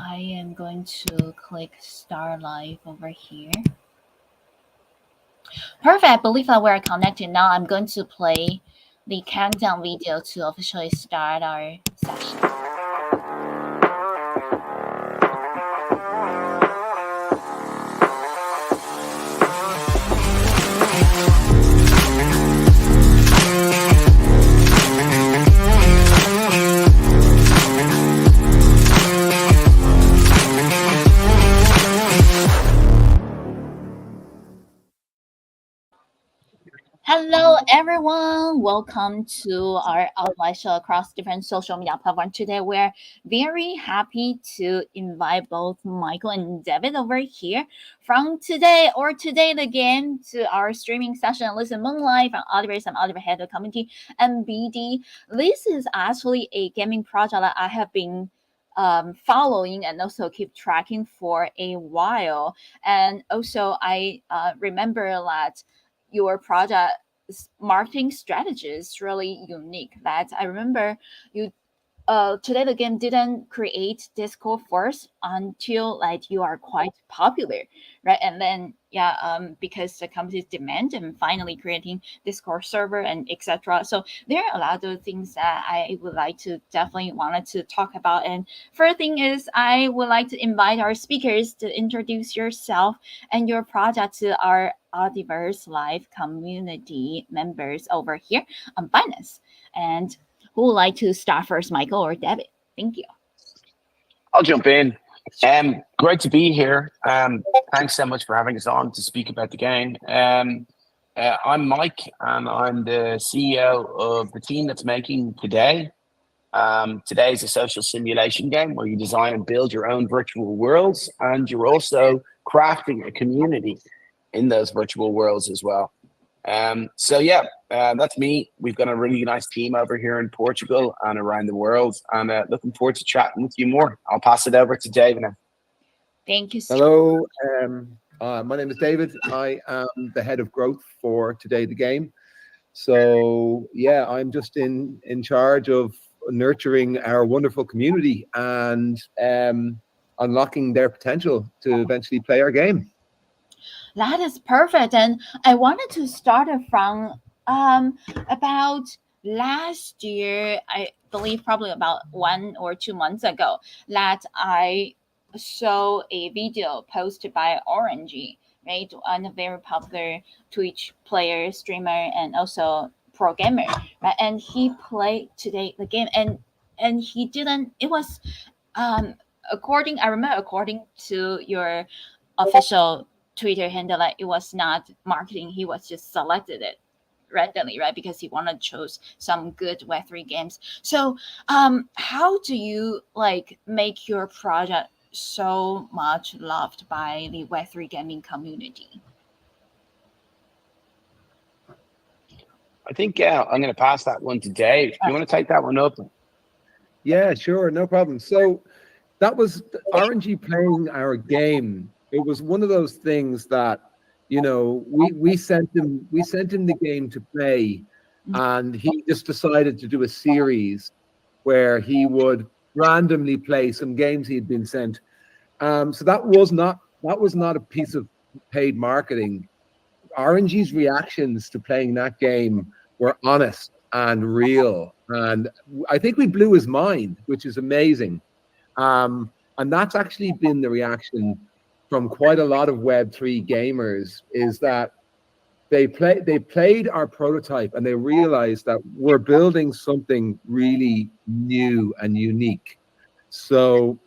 I am going to click start live over here. Perfect. I believe that we're connected now. I'm going to play the countdown video to officially start our session. Hello, everyone. Welcome to our live show across different social media platforms. Today, we're very happy to invite both Michael and David over here from Today the Game to our streaming session. Listen Moonlight from Ultiverse and Ultiverse Head of Community and BD. This is actually a gaming project that I have been following and also keep tracking for a while. And also, I remember that your project marketing strategy is really unique. That I remember you Today the Game didn't create Discord first until like you are quite popular, right? And then because the company's demand and finally creating Discord server and etc. So there are a lot of things that I would like to definitely wanted to talk about. And first thing is I would like to invite our speakers to introduce yourself and your project to our Audiverse Live community members over here on Binance. And who would like to start first, Michael or David? Thank you. I'll jump in. Great to be here. Thanks so much for having us on to speak about the game. I'm Mike, and I'm the CEO of the team that's making Today. Today is a social simulation game where you design and build your own virtual worlds, and you're also crafting a community in those virtual worlds as well. That's me. We've got a really nice team over here in Portugal and around the world. I'm looking forward to chatting with you more. I'll pass it over to David now. Thank you. Hello, my name is David. I am the head of growth for Today the Game. So yeah, I'm just in charge of nurturing our wonderful community and unlocking their potential to eventually play our game. That is perfect. And I wanted to start from about last year, I believe probably about 1 or 2 months ago, that I saw a video posted by Orangey, right? And a very popular Twitch player, streamer, and also pro gamer, right? And he played Today the Game, and he didn't. It was according to your official Twitter handle, like it was not marketing. He was just selected it randomly, right? Because he wanted to choose some good Web3 games. So, how do you like make your project so much loved by the Web3 gaming community? I think I'm going to pass that one to Dave. You want to take that one up? Yeah, sure, no problem. So that was RNG playing our game. It was one of those things that, you know, we sent him the game to play, and he just decided to do a series where he would randomly play some games he had been sent. So that was not a piece of paid marketing. RNG's reactions to playing that game were honest and real, and I think we blew his mind, which is amazing. And that's actually been the reaction from quite a lot of Web3 gamers, is that they played our prototype and they realized that we're building something really new and unique. So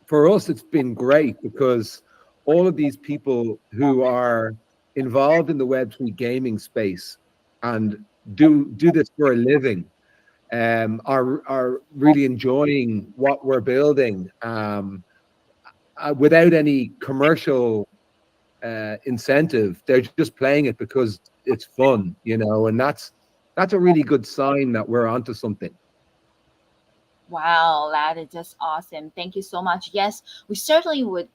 for us, it's been great because all of these people who are involved in the Web3 gaming space and do this for a living are really enjoying what we're building. Without any commercial incentive, they're just playing it because it's fun, you know, and that's a really good sign that we're onto something. Wow, that is just awesome. Thank you so much. Yes, we certainly would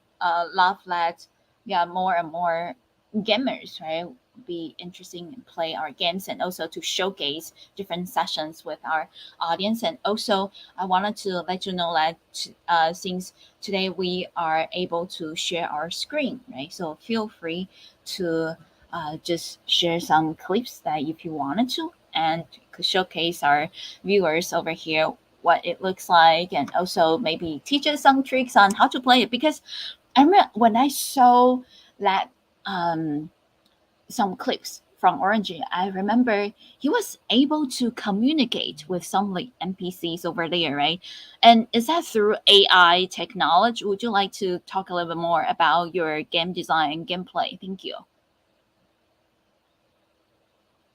love that. Yeah, more and more gamers, right, be interesting and play our games, and also to showcase different sessions with our audience. And also I wanted to let you know that since today we are able to share our screen, right? So feel free to just share some clips that if you wanted to, and could showcase our viewers over here what it looks like, and also maybe teach us some tricks on how to play it. Because I remember when I saw that um, some clips from Orangey, I remember he was able to communicate with some like NPCs over there, right? And is that through AI technology? Would you like to talk a little bit more about your game design and gameplay? Thank you.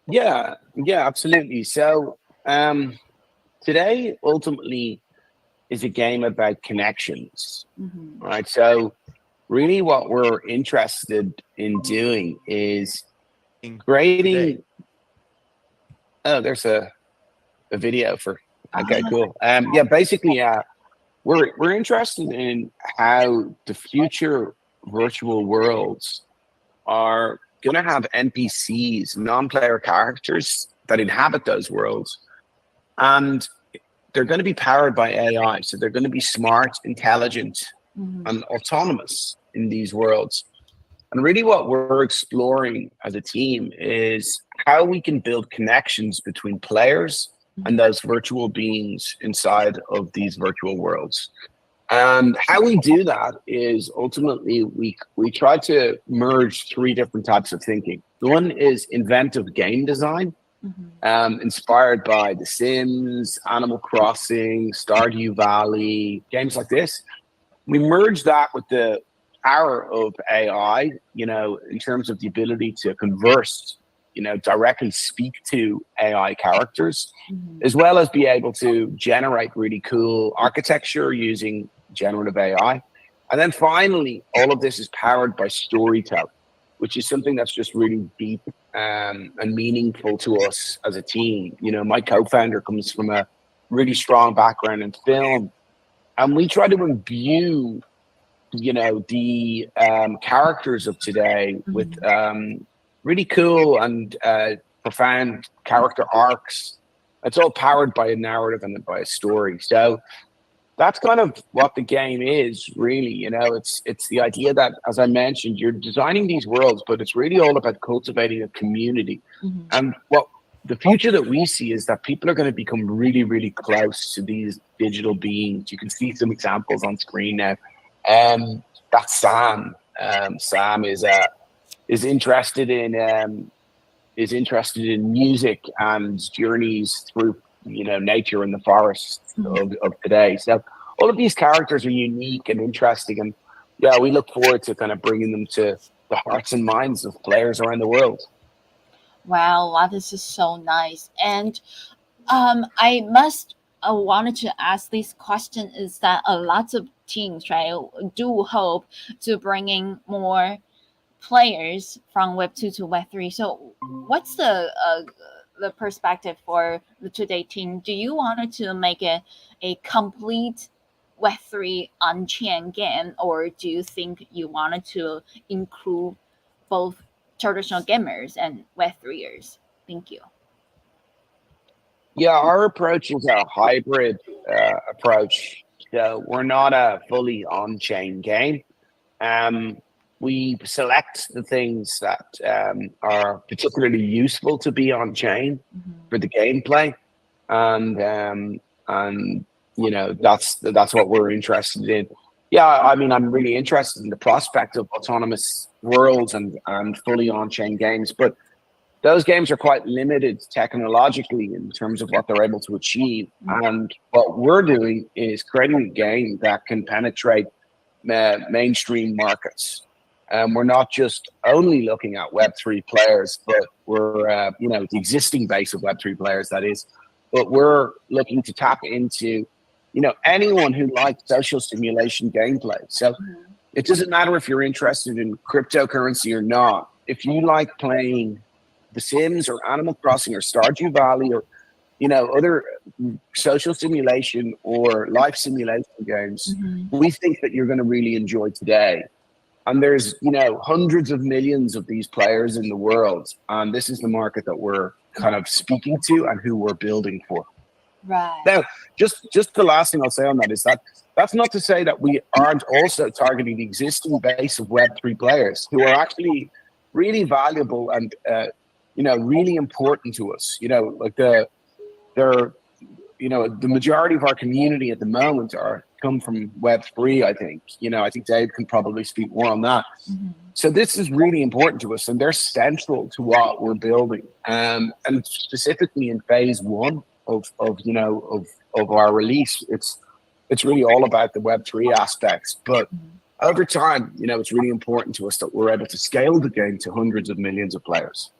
Yeah, absolutely. So today ultimately is a game about connections, Mm-hmm. right? So really what we're interested in doing is creating. Oh, there's a video for. Okay, cool. Yeah, basically, we're interested in how the future virtual worlds are going to have NPCs, non-player characters that inhabit those worlds, and they're going to be powered by AI. So they're going to be smart, intelligent, Mm-hmm. and autonomous in these worlds. And really, what we're exploring as a team is how we can build connections between players and those virtual beings inside of these virtual worlds. And how we do that is ultimately we try to merge three different types of thinking. One is inventive game design, Mm-hmm. inspired by The Sims, Animal Crossing, Stardew Valley, games like this. We merge that with the power of AI, in terms of the ability to converse, directly speak to AI characters, Mm-hmm. as well as be able to generate really cool architecture using generative AI. And then finally, all of this is powered by storytelling, which is something that's just really deep and meaningful to us as a team. My co-founder comes from a really strong background in film, and we try to imbue the characters of today with Mm-hmm. really cool and profound character arcs. It's all powered by a narrative and by a story. So that's kind of what the game is, really. It's the idea that, as I mentioned, you're designing these worlds, but it's really all about cultivating a community. Mm-hmm. And what the future that we see is that people are going to become really, really close to these digital beings. You can see some examples on screen now. That's Sam. Sam is interested in music and journeys through nature and the forests of today. So all of these characters are unique and interesting, and yeah, we look forward to kind of bringing them to the hearts and minds of players around the world. Wow, wow, this is so nice. And I must wanted to ask this question is that a lot of teams, right, do hope to bring in more players from Web 2 to Web 3. So what's the perspective for the Today team? Do you want to make a complete Web 3 on-chain game, or do you think you wanted to include both traditional gamers and Web 3ers? Thank you. Yeah, our approach is a hybrid approach. So we're not a fully on-chain game. Um, we select the things that are particularly useful to be on chain Mm-hmm. for the gameplay, and that's what we're interested in. Yeah, I mean, I'm really interested in the prospect of autonomous worlds and fully on chain games, but those games are quite limited technologically in terms of what they're able to achieve. And what we're doing is creating a game that can penetrate mainstream markets. We're not just only looking at Web3 players, but we're, the existing base of Web3 players, that is. But we're looking to tap into, anyone who likes social simulation gameplay. So it doesn't matter if you're interested in cryptocurrency or not. If you like playing The Sims or Animal Crossing or Stardew Valley or other social simulation or life simulation games, Mm-hmm. we think that you're going to really enjoy today. And there's, hundreds of millions of these players in the world. And this is the market that we're kind of speaking to and who we're building for. Right. Now, just the last thing I'll say on that is that that's not to say that we aren't also targeting the existing base of Web3 players who are actually really valuable and, really important to us. Like they're the majority of our community at the moment are come from Web3. I think I think Dave can probably speak more on that. Mm-hmm. So this is really important to us, and they're central to what we're building. And specifically in phase one of our release, it's really all about the Web3 aspects. But over time, it's really important to us that we're able to scale the game to hundreds of millions of players.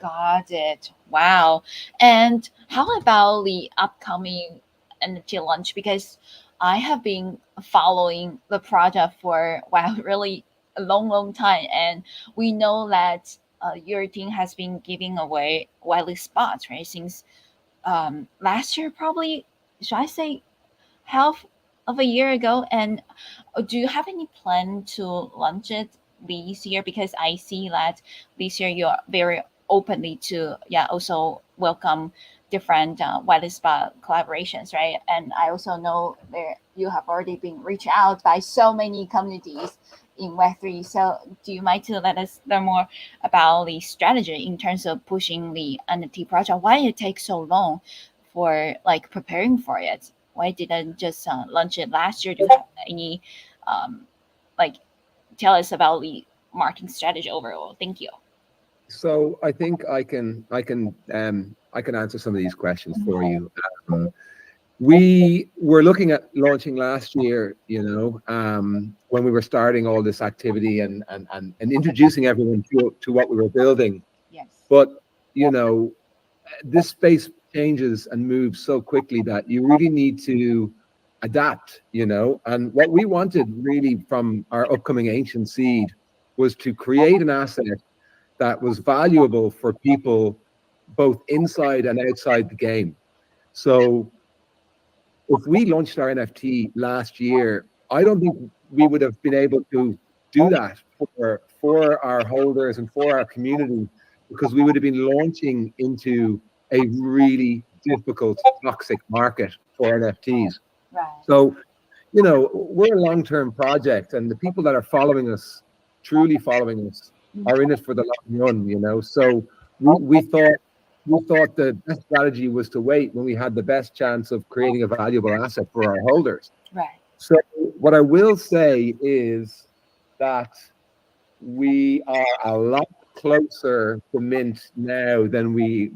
Got it. Wow. And how about the upcoming NFT launch? Because I have been following the project for wow, really a long, long time, and we know that your team has been giving away Wiley spots, right? Since last year, probably. Should I say half of a year ago? And do you have any plan to launch it this year? Because I see that this year you're very openly to also welcome different white spot collaborations, right? And I also know there you have already been reached out by so many communities in Web3. So do you mind to let us learn more about the strategy in terms of pushing the NFT project? Why it takes so long for like preparing for it? Why didn't just launch it last year? Do you have any um, like tell us about the marketing strategy overall? Thank you. So I think I can answer some of these questions for you. We were looking at launching last year, when we were starting all this activity and introducing everyone to what we were building. Yes. But this space changes and moves so quickly that you really need to adapt. And what we wanted really from our upcoming Ancient Seed was to create an asset that was valuable for people both inside and outside the game. So if we launched our NFT last year, I don't think we would have been able to do that for our holders and for our community, because we would have been launching into a really difficult, toxic market for NFTs. Right. So, we're a long-term project, and the people that are following us, truly following us, are in it for the long run. So we thought the best strategy was to wait when we had the best chance of creating a valuable asset for our holders. Right. So what I will say is that we are a lot closer to mint now than we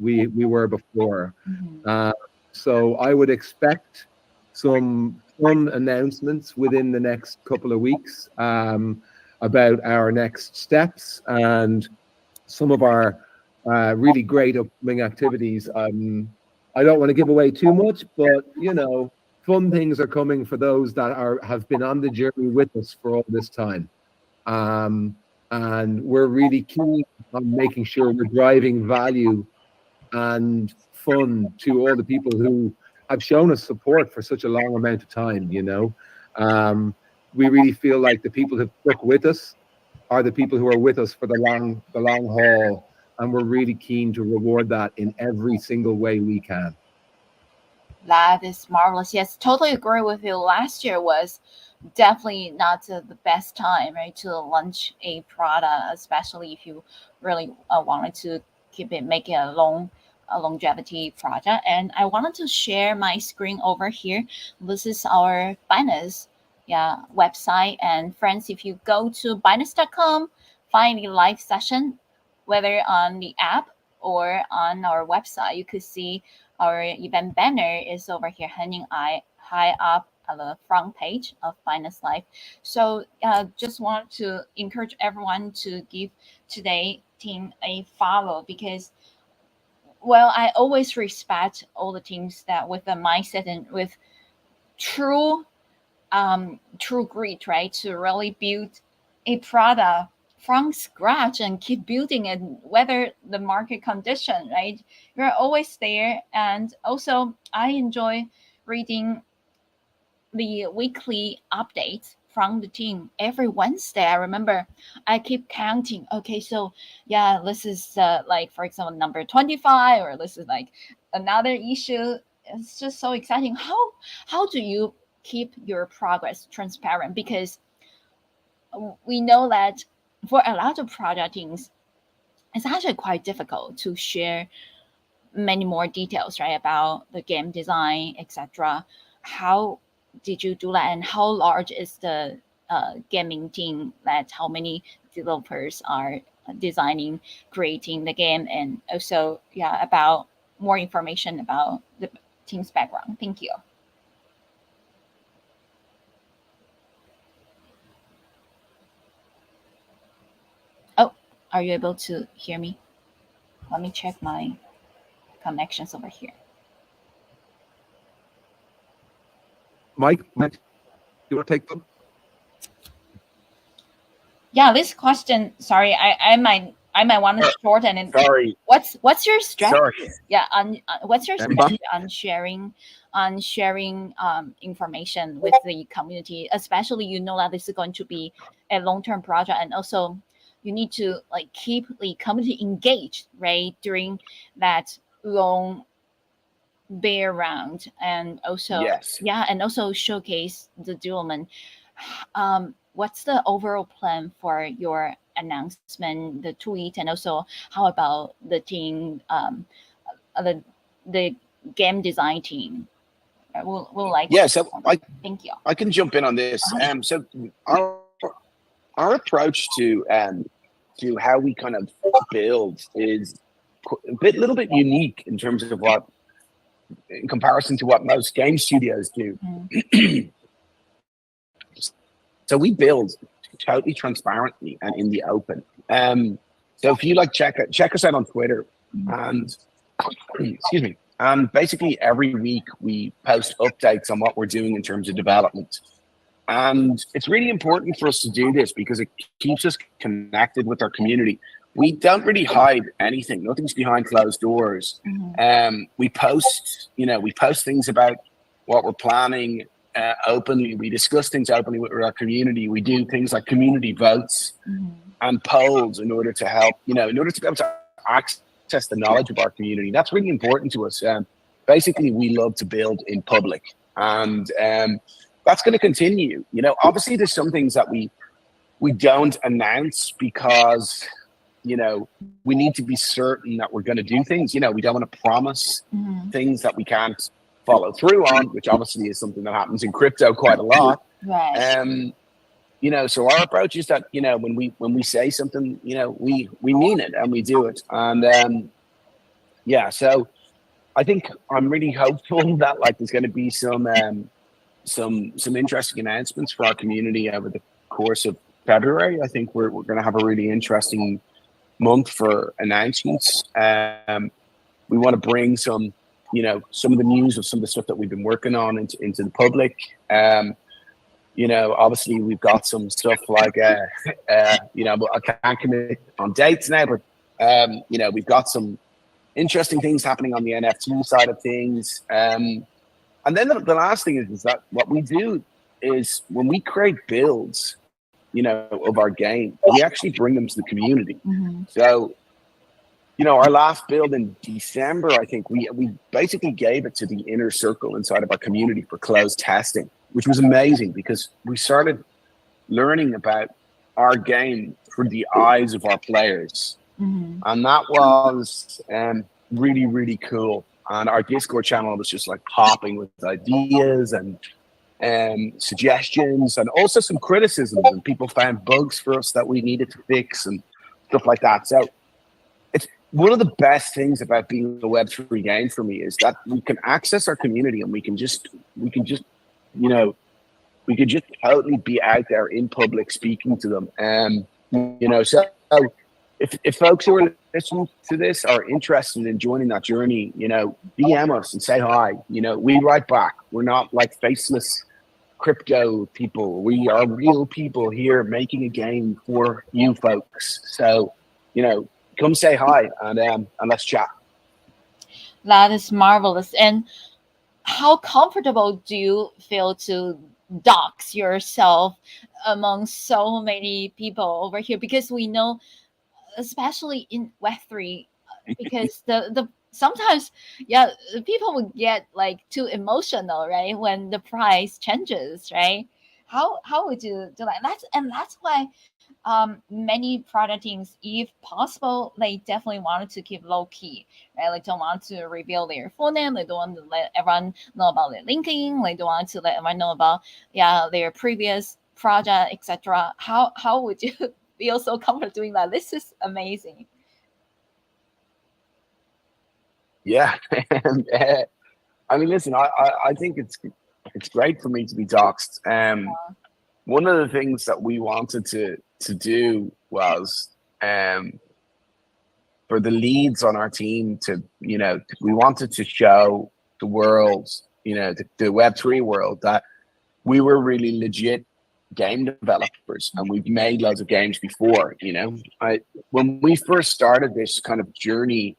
were before. Mm-hmm. So I would expect some fun announcements within the next couple of weeks about our next steps and some of our really great upcoming activities. I don't want to give away too much, but fun things are coming for those that have been on the journey with us for all this time. And we're really keen on making sure we're driving value and fun to all the people who have shown us support for such a long amount of time. We really feel like the people who've stuck with us are the people who are with us for the long haul, and we're really keen to reward that in every single way we can. That is marvelous. Yes, totally agree with you. Last year was definitely not the best time, right, to launch a product, especially if you really wanted to keep it, make it a longevity project. And I wanted to share my screen over here. This is our Binance, website. And friends, if you go to Binance.com, find the live session, whether on the app or on our website, you could see our event banner is over here hanging high up at the front page of Finance Life. So just want to encourage everyone to give Today team a follow, because well, I always respect all the teams that with the mindset and with true true grit, right, to really build a product from scratch and keep building it, whether the market condition, right? You're always there. And also, I enjoy reading the weekly updates from the team every Wednesday. I remember I keep counting. Okay, so yeah, this is like, for example, number 25, or this is like another issue. It's just so exciting. How do you keep your progress transparent? Because we know that for a lot of project teams, it's actually quite difficult to share many more details, right, about the game design, etc. How did you do that, and how large is the gaming team? That how many developers are designing, creating the game, and also, yeah, about more information about the team's background. Thank you. Oh, are you able to hear me? Let me check my connections over here. Mike, you want to take them? Yeah, this question. Sorry, I might want to shorten it. Sorry. What's your strategy? Sorry. Yeah, what's your Emma? strategy on sharing information with the community? Especially, you know that this is going to be a long-term project, and also you need to like keep the community engaged, right, during that long bear round, and also, Yes. yeah, and also showcase the development. What's the overall plan for your announcement, the tweet, and also how about the team, the game design team? We'll like. Yeah, so Thank you. I can jump in on this. So our approach to how we kind of build is a little bit unique in terms of what, in comparison to what most game studios do. So we build totally transparently and in the open. So if you like check us out on Twitter, and excuse me, and basically every week we post updates on what we're doing in terms of development. And it's really important for us to do this because it keeps us connected with our community. We don't really hide anything. Nothing's behind closed doors. We post things about what we're planning openly. We discuss things openly with our community. We do things like community votes and polls in order to help, in order to be able to access the knowledge of our community. That's really important to us. Basically, we love to build in public, and that's going to continue. Obviously, there's some things that we don't announce because we need to be certain that we're going to do things. We don't want to promise things that we can't follow through on, which obviously is something that happens in crypto quite a lot. Right. So our approach is that when we say something, we mean it and we do it. And so I think I'm really hopeful that there's going to be some interesting announcements for our community over the course of February. I think we're going to have a really interesting month for announcements. We want to bring some of the news of some of the stuff that we've been working on into the public. Obviously we've got some stuff like, I can't commit on dates now, but, we've got some interesting things happening on the NFT side of things. And then the last thing is that what we do is when we create builds, of our game, we actually bring them to the community. So, our last build in December, I think we basically gave it to the inner circle inside of our community for closed testing, which was amazing because we started learning about our game through the eyes of our players. And that was really, really cool. And our Discord channel was just popping with ideas and suggestions, and also some criticisms, and people found bugs for us that we needed to fix and stuff like that. So it's one of the best things about being a Web3 game for me is that we can access our community and we can just totally be out there in public speaking to them. So if folks who are listening to this are interested in joining that journey, DM us and say hi. We write back. We're not faceless crypto people. We are real people here making a game for you folks. So, come say hi and let's chat. That is marvelous. And how comfortable do you feel to dox yourself among so many people over here, because we know, especially in Web3, because the sometimes, yeah, people would get like too emotional, right, when the price changes, right? How would you do that? That's why many product teams, if possible, they definitely wanted to keep low key, right? Like don't want to reveal their full name, they don't want to let everyone know about their linking, they don't want to let everyone know about, yeah, their previous project, etc. How would you feel so comfortable doing that? This is amazing. Yeah. And, I mean, listen, I think it's great for me to be doxxed. One of the things that we wanted to do was, um, for the leads on our team to, we wanted to show the world, the Web3 world, that we were really legit game developers and we've made loads of games before. When we first started this kind of journey,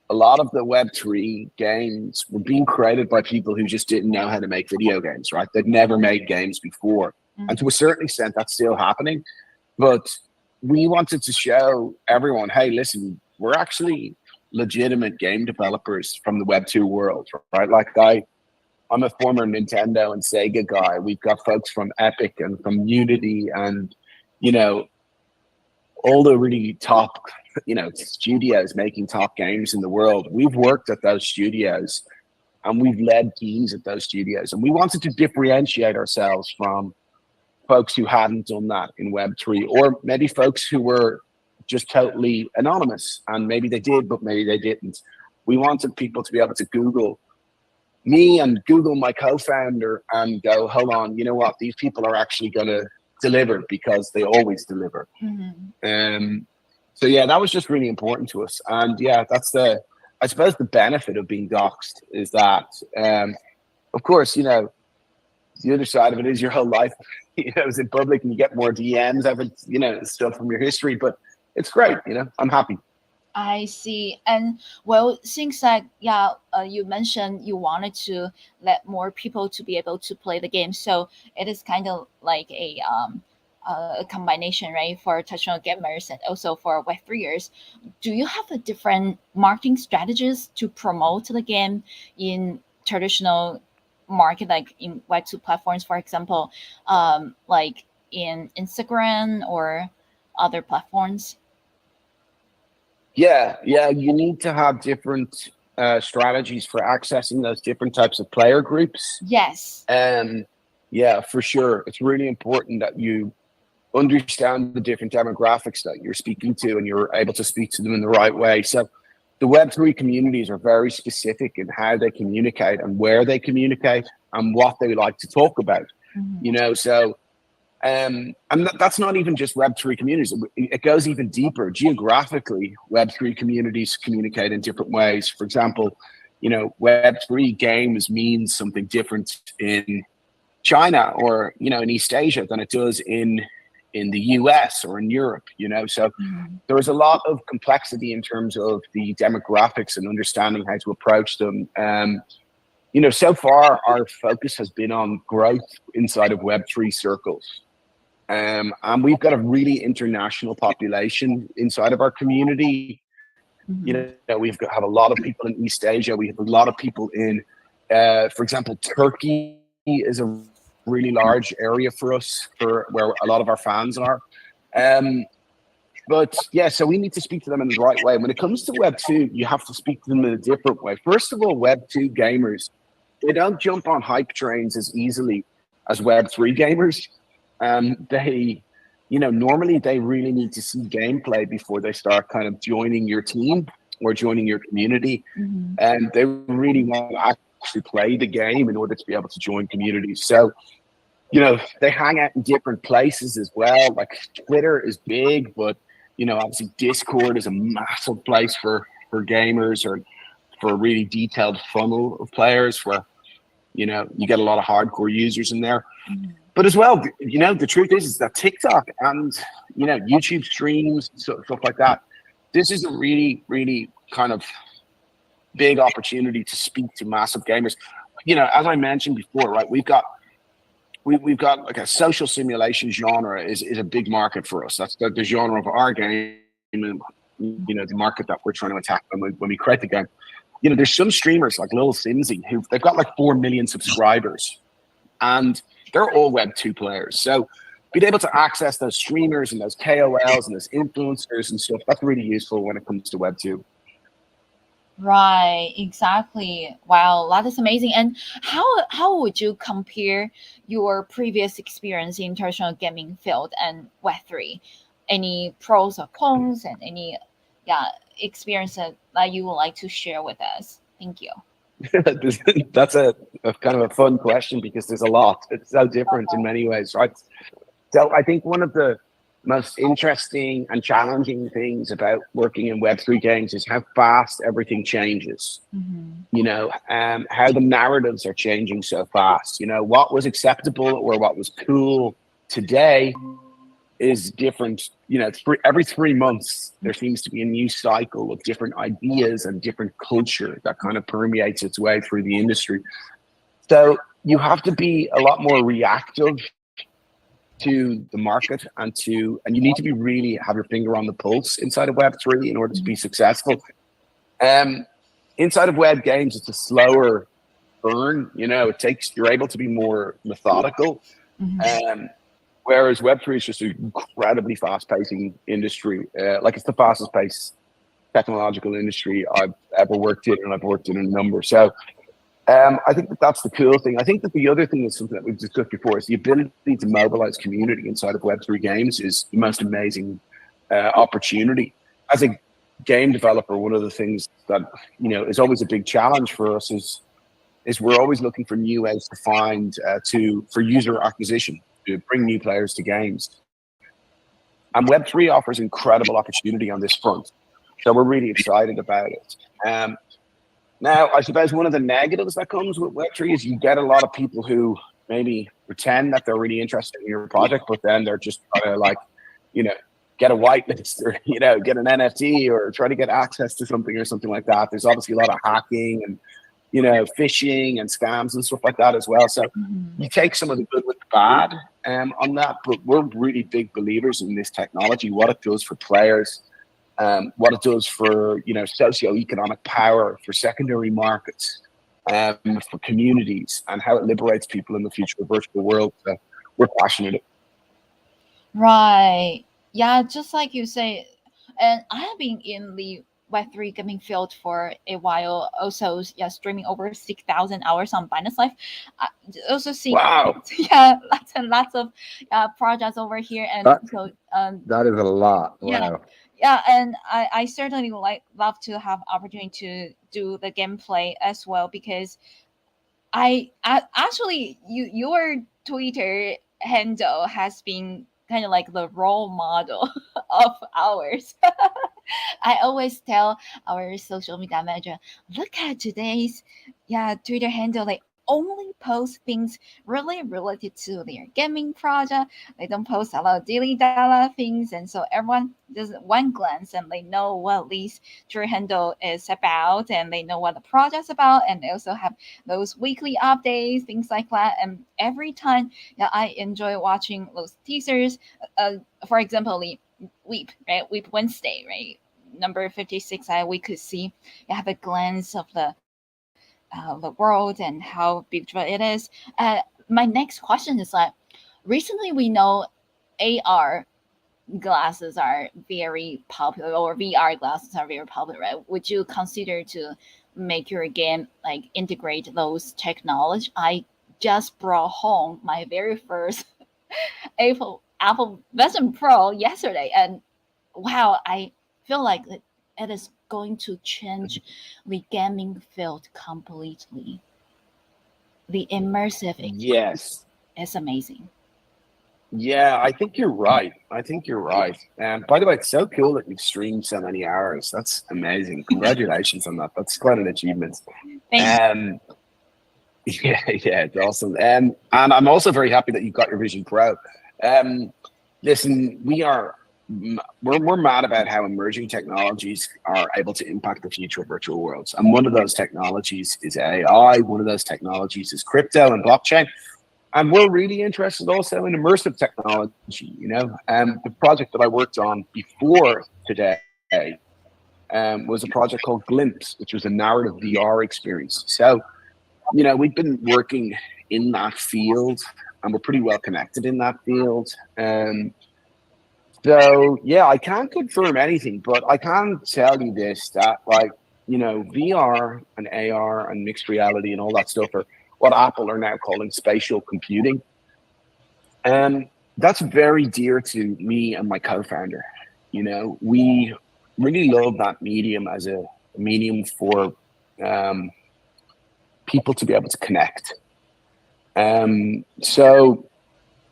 a lot of the Web3 games were being created by people who just didn't know how to make video games, right? They'd never made games before. And to a certain extent, that's still happening. But we wanted to show everyone, hey, listen, we're actually legitimate game developers from the Web2 world, right? Like I'm a former Nintendo and Sega guy. We've got folks from Epic and from Unity and, you know, all the really top, studios making top games in the world. We've worked at those studios and we've led teams at those studios. And we wanted to differentiate ourselves from folks who hadn't done that in Web3, or maybe folks who were just totally anonymous and maybe they did, but maybe they didn't. We wanted people to be able to Google me and Google my co-founder and go, hold on, you know what? These people are actually going to deliver because they always deliver. So yeah, that was just really important to us. And yeah, I suppose the benefit of being doxxed is that, of course, the other side of it is your whole life, is in public and you get more DMs, stuff from your history, but it's great. I'm happy. I see. And well, things like, yeah, you mentioned you wanted to let more people to be able to play the game. So it is kind of like a combination, right, for traditional gamers and also for Web3ers. Do you have a different marketing strategies to promote the game in traditional market, like in Web2 platforms, for example, like in Instagram or other platforms? Yeah, you need to have different strategies for accessing those different types of player groups. Yes. Yeah, for sure. It's really important that you understand the different demographics that you're speaking to and you're able to speak to them in the right way. So the Web3 communities are very specific in how they communicate and where they communicate and what they like to talk about. So and that's not even just Web3 communities. It goes even deeper. Geographically, Web3 communities communicate in different ways. For example, Web3 games means something different in China or, in East Asia than it does in the US or in Europe, So there is a lot of complexity in terms of the demographics and understanding how to approach them. So far, our focus has been on growth inside of Web3 circles. And we've got a really international population inside of our community. Have a lot of people in East Asia. We have a lot of people in, for example, Turkey is a really large area for us, for where a lot of our fans are. But yeah, so we need to speak to them in the right way. When it comes to Web2, you have to speak to them in a different way. First of all, Web2 gamers, they don't jump on hype trains as easily as Web3 gamers. They, normally they really need to see gameplay before they start kind of joining your team or joining your community. And they really want to actually play the game in order to be able to join communities. So, they hang out in different places as well. Like Twitter is big, but, obviously Discord is a massive place for gamers or for a really detailed funnel of players where, you get a lot of hardcore users in there. But as well, the truth is that TikTok and, YouTube streams, stuff like that, this is a really, really kind of big opportunity to speak to massive gamers. As I mentioned before, right, we've got we've got like a social simulation genre is a big market for us. That's the genre of our game, and the market that we're trying to attack when we create the game. There's some streamers like Lil Simsy who they've got like 4 million subscribers, and they're all Web2 players. So being able to access those streamers and those KOLs and those influencers and stuff, that's really useful when it comes to Web2. Right, exactly. Wow, that is amazing. And how would you compare your previous experience in traditional gaming field and Web3? Any pros or cons and any experience that you would like to share with us? Thank you. That's a kind of a fun question because there's a lot. It's so different in many ways, right? So I think one of the most interesting and challenging things about working in Web3 games is how fast everything changes. How the narratives are changing so fast. What was acceptable or what was cool today is different. Every 3 months, there seems to be a new cycle of different ideas and different culture that kind of permeates its way through the industry. So you have to be a lot more reactive to the market, and you need to be really have your finger on the pulse inside of Web3 in order to be successful. Inside of web games, it's a slower burn. You're able to be more methodical. Whereas Web3 is just an incredibly fast-pacing industry. It's the fastest-paced technological industry I've ever worked in, and I've worked in a number. So I think that's the cool thing. I think that the other thing is something that we've discussed before is the ability to mobilize community inside of Web3 games is the most amazing opportunity. As a game developer, one of the things that is always a big challenge for us is we're always looking for new ways to find for user acquisition, to bring new players to games. And Web3 offers incredible opportunity on this front. So we're really excited about it. Now, I suppose one of the negatives that comes with Web3 is you get a lot of people who maybe pretend that they're really interested in your project, but then they're just trying to get a whitelist or, get an NFT or try to get access to something or something like that. There's obviously a lot of hacking and, phishing and scams and stuff like that as well. So you take some of the good with the bad on that, but we're really big believers in this technology, what it does for players, what it does for socioeconomic power, for secondary markets, for communities, and how it liberates people in the future of virtual world. So we're passionate. Right. Yeah, just like you say, and I have been in the Web3 gaming field for a while. Also, streaming over 6,000 hours on Binance Life. I also see, wow, lots and lots of projects over here, and that is a lot. Yeah. Wow. Yeah, and I certainly love to have opportunity to do the gameplay as well, because I actually your Twitter handle has been kind of like the role model of ours. I always tell our social media manager, look at today's Twitter handle. They only post things really related to their gaming project. They don't post a lot of daily data things, and so everyone does one glance and they know what this Twitter handle is about, and they know what the project's about, and they also have those weekly updates, things like that. And every time, I enjoy watching those teasers. For example, Weep, right? Weep Wednesday, right? Number 56, we could see, have a glance of the world and how beautiful it is. My next question is recently we know AR glasses are very popular, or VR glasses are very popular, right? Would you consider to make your game integrate those technology? I just brought home my very first Apple Vision Pro yesterday, and wow, I feel like it is going to change the gaming field completely. The immersive yes, is amazing. yeah, I think you're right. And by the way, it's so cool that you've streamed so many hours. That's amazing. Congratulations on that. That's quite an achievement. Thanks. Yeah, it's awesome. And I'm also very happy that you got your Vision Pro. Listen, we're mad about how emerging technologies are able to impact the future of virtual worlds. And one of those technologies is AI. One of those technologies is crypto and blockchain. And we're really interested also in immersive technology. The project that I worked on before today was a project called Glimpse, which was a narrative VR experience. So, we've been working in that field, and we're pretty well connected in that field. So yeah, I can't confirm anything, but I can tell you this, that VR and AR and mixed reality and all that stuff are what Apple are now calling spatial computing. And that's very dear to me and my co-founder. We really love that medium as a medium for people to be able to connect. So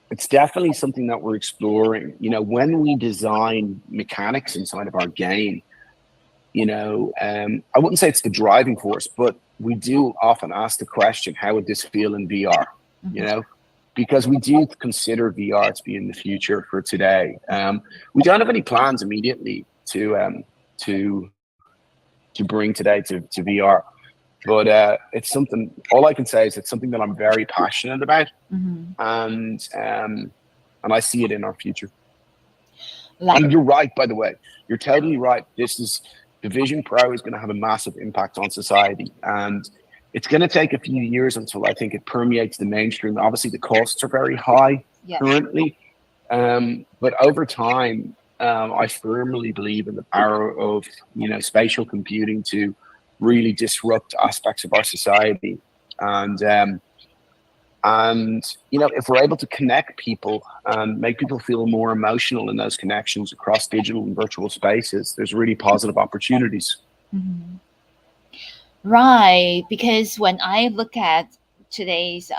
it's definitely something that we're exploring. When we design mechanics inside of our game, I wouldn't say it's the driving force, but we do often ask the question, how would this feel in VR? Because we do consider VR to be in the future for today. We don't have any plans immediately to bring today to VR, but it's something. All I can say is it's something that I'm very passionate about, and I see it in our future. And you're right, by the way. You're totally right. The Vision Pro is going to have a massive impact on society, and it's going to take a few years until I think it permeates the mainstream. Obviously, the costs are very high currently, but over time, I firmly believe in the power of spatial computing to really disrupt aspects of our society, and if we're able to connect people and make people feel more emotional in those connections across digital and virtual spaces, there's really positive opportunities. Right, because when I look at today's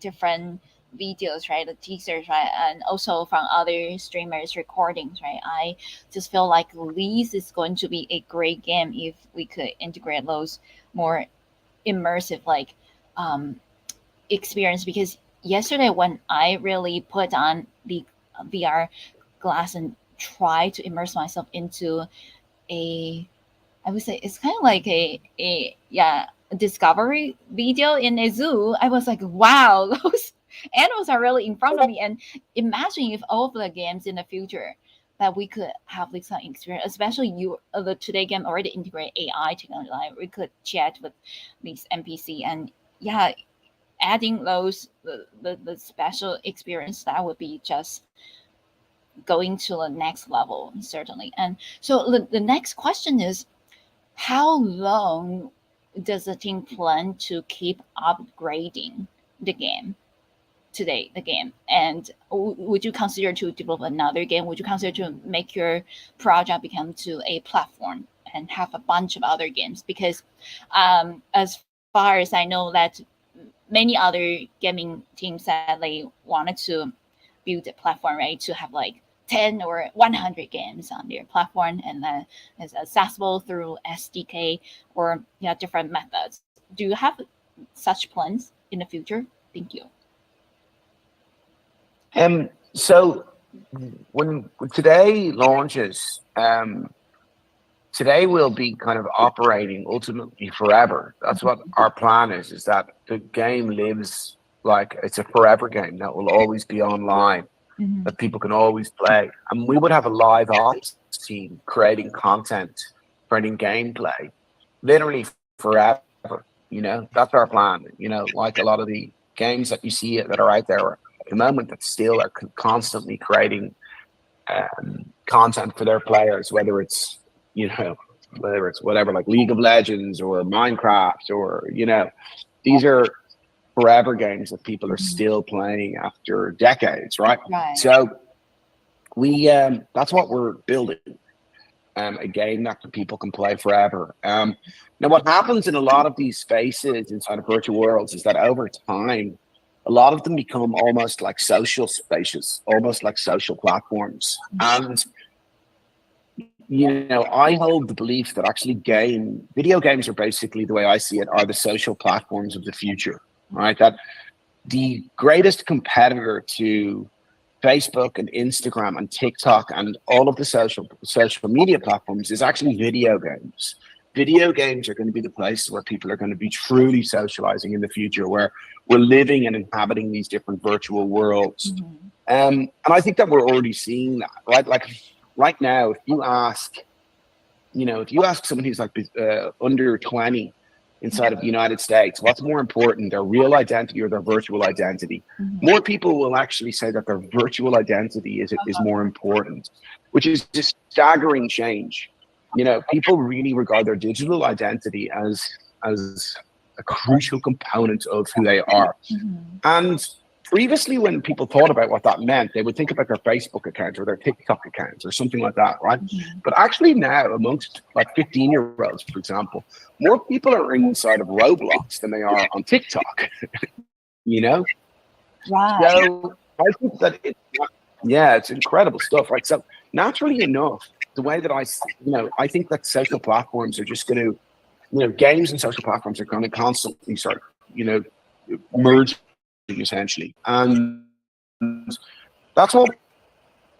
different videos, right, the teasers, right, and also from other streamers recordings, right, I just feel like Lease is going to be a great game if we could integrate those more immersive experience. Because yesterday when I really put on the VR glass and try to immerse myself into I would say it's kind of like a discovery video in a zoo. I was like, wow, those animals are really in front of me. And imagine if all of the games in the future that we could have this kind of experience, especially the Today Game already integrate AI technology. Like we could chat with these NPC and adding those the special experience, that would be just going to the next level, certainly. And so the next question is, how long does the team plan to keep upgrading the game today, the game? And would you consider to develop another game? Would you consider to make your project become to a platform and have a bunch of other games? Because as far as I know, that many other gaming teams said they wanted to build a platform, right, to have like 10 or 100 games on their platform, and then it's accessible through SDK or different methods. Do you have such plans in the future? Thank you. So when today launches, today will be kind of operating ultimately forever. That's what our plan is that the game lives like it's a forever game that will always be online, that people can always play. And we would have a live ops team creating content, creating gameplay, literally forever. That's our plan. Like a lot of the games that you see that are out there at the moment that still are constantly creating content for their players, whether it's whatever, like League of Legends or Minecraft, or these are forever games that people are still playing after decades, right? So we that's what we're building, a game that people can play forever. Now what happens in a lot of these spaces inside of virtual worlds is that over time a lot of them become almost like social spaces, almost like social platforms. And I hold the belief that actually video games are basically, the way I see it, are the social platforms of the future, right? That the greatest competitor to Facebook and Instagram and TikTok and all of the social media platforms is actually video games. video games are going to be the place where people are going to be truly socializing in the future, where we're living and inhabiting these different virtual worlds. And I think that we're already seeing that, right? Like right now, if you ask, if you ask someone who's like under 20 inside of the United States, what's more important, their real identity or their virtual identity? More people will actually say that their virtual identity is more important, which is just staggering change. People really regard their digital identity as a crucial component of who they are. And previously, when people thought about what that meant, they would think about their Facebook account or their TikTok account or something like that, right? But actually now, amongst like 15-year-olds, for example, more people are inside of Roblox than they are on TikTok, you know? Right. So I think that it's incredible stuff, right? So naturally enough, the way that I think that social platforms are just going to, games and social platforms are going to constantly start, merge essentially. And that's what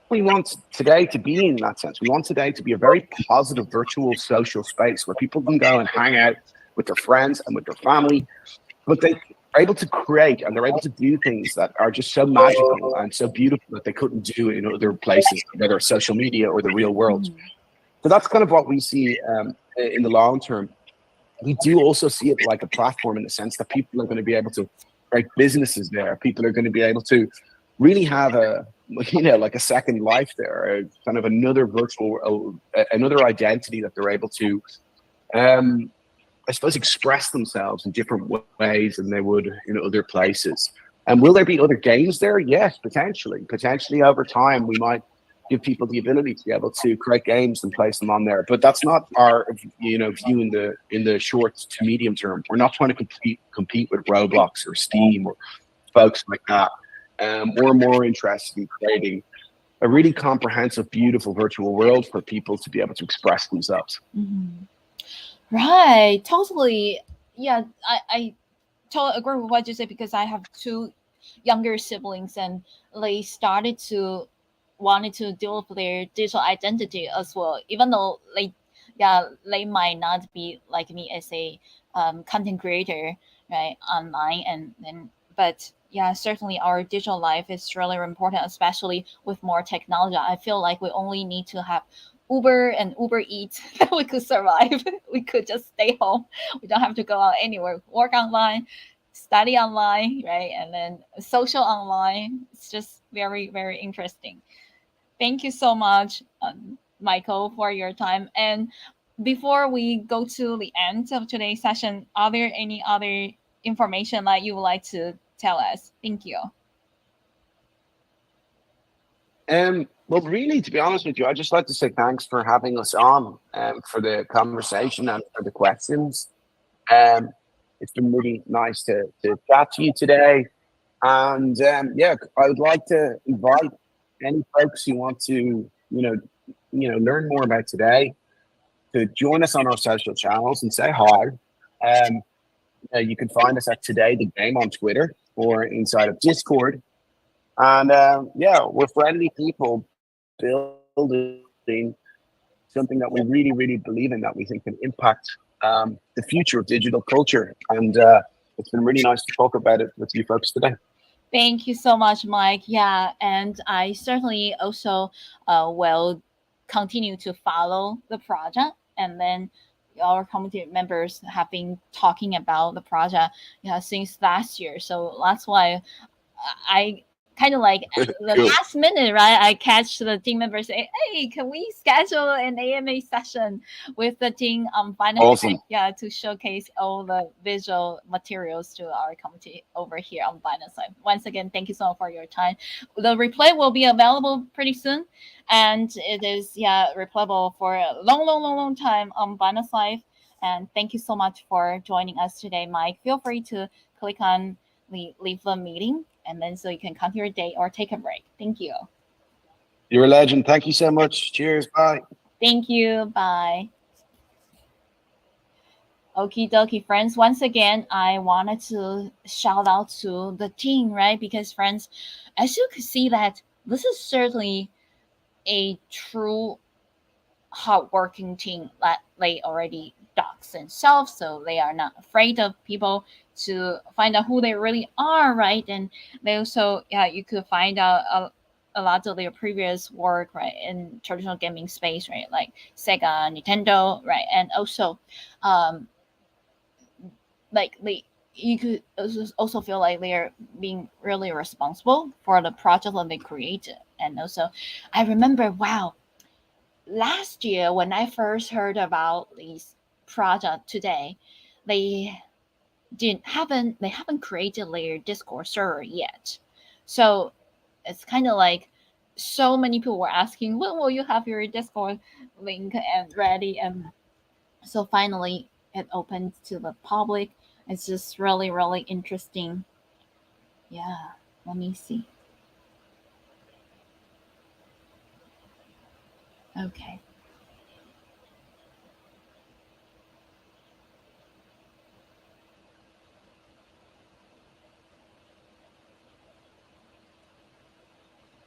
we want today to be in that sense. We want today to be a very positive virtual social space where people can go and hang out with their friends and with their family, but they are able to create and they're able to do things that are just so magical and so beautiful that they couldn't do in other places, whether it's social media or the real world. So that's kind of what we see in the long term. We do also see it like a platform in the sense that people are going to be able to create businesses there. People are going to be able to really have like a second life there, kind of another another identity that they're able to, I suppose, express themselves in different ways than they would in other places. And will there be other games there? Yes, potentially. Potentially over time, we might give people the ability to be able to create games and place them on there. But that's not our view in the short to medium term. We're not trying to compete with Roblox or Steam or folks like that. We're more interested in creating a really comprehensive, beautiful virtual world for people to be able to express themselves. Right, totally. Yeah, I totally agree with what you said because I have two younger siblings and they started to wanted to develop their digital identity as well, even though they might not be like me as a content creator, right, online, and then but yeah, certainly our digital life is really important, especially with more technology. I feel like we only need to have Uber and Uber Eats that we could survive. We could just stay home. We don't have to go out anywhere. Work online, study online, right? And then social online. It's just very, very interesting. Thank you so much, Michael, for your time. And before we go to the end of today's session, are there any other information that you would like to tell us? Thank you. Well, really, to be honest with you, I'd just like to say thanks for having us on, for the conversation and for the questions. It's been really nice to chat to you today. And I would like to invite any folks who want to, learn more about today to join us on our social channels and say hi. You can find us at Today the Game on Twitter or inside of Discord. And we're friendly people building something that we really, really believe in, that we think can impact the future of digital culture. And it's been really nice to talk about it with you folks today. Thank you so much, Mike. Yeah, and I certainly also will continue to follow the project. And then our community members have been talking about the project, since last year. So that's why I kind of like the Cool. last minute, right? I catch the team members say, "Hey, can we schedule an AMA session with the team on finance?" Awesome. Yeah, to showcase all the visual materials to our community over here on Binance Live. Once again, thank you so much for your time. The replay will be available pretty soon, and it is replayable for a long, long, long, long time on Binance Live. And thank you so much for joining us today, Mike. Feel free to click on leave the meeting, and then so you can count your day or take a break. Thank you. You're a legend. Thank you so much. Cheers. Bye. Thank you. Bye. Okie dokie, friends. Once again, I wanted to shout out to the team, right? Because, friends, as you can see, that this is certainly a true hardworking team that they already dox themselves, so they are not afraid of people to find out who they really are, right? And they also, yeah, you could find out a lot of their previous work, right, in traditional gaming space, right, like Sega, Nintendo, right, and also, um, like they you could also feel like they're being really responsible for the project that they created. And also, I remember, wow, last year when I first heard about this project today, they they haven't created their Discord server yet. So it's kind of like so many people were asking, when will you have your Discord link and ready? And so finally it opened to the public. It's just really, really interesting. Yeah, let me see. Okay.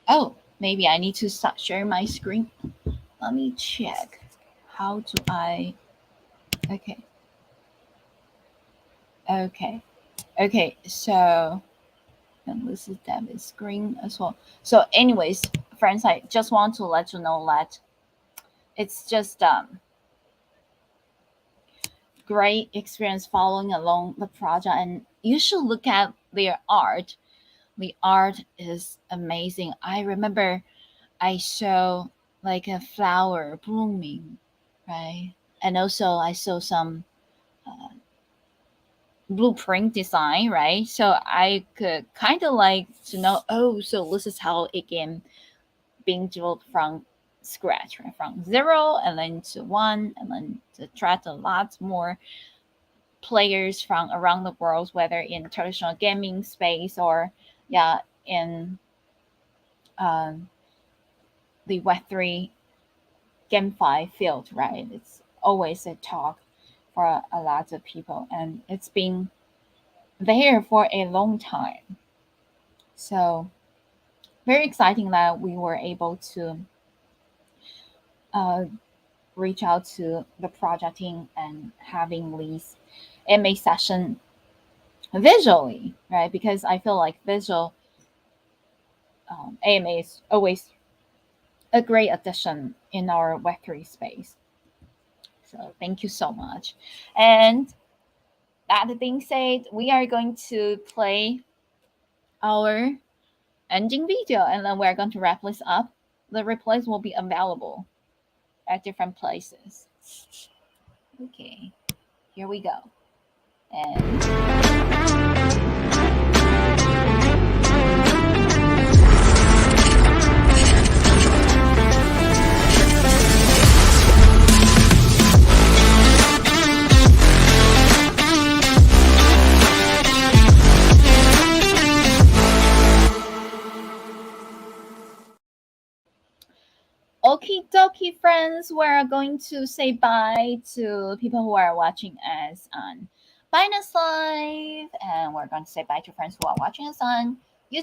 Oh, maybe I need to start sharing my screen. Let me check. How do I? Okay. Okay. Okay. So, and this is David's screen as well. So, anyways, friends, I just want to let you know that it's just great experience following along the project, and you should look at their art. The art is amazing. I remember I saw like a flower blooming, right? And also I saw some uh, blueprint design, right? So I could kind of like to know, oh, so this is how it can being developed from scratch, right? From zero and then to one, and then to attract a lot more players from around the world, whether in traditional gaming space or, yeah, in um, the Web3 GameFi field, right? It's always a talk for a lot of people, and it's been there for a long time. So very exciting that we were able to uh, reach out to the project team and having these MA session visually, right? Because I feel like visual AMA is always a great addition in our Web3 space. So thank you so much. And that being said, we are going to play our ending video, and then we're going to wrap this up. The replays will be available at different places. Okay, here we go. And okie dokie, friends, we're going to say bye to people who are watching us on Binance Live, and we're going to say bye to friends who are watching us on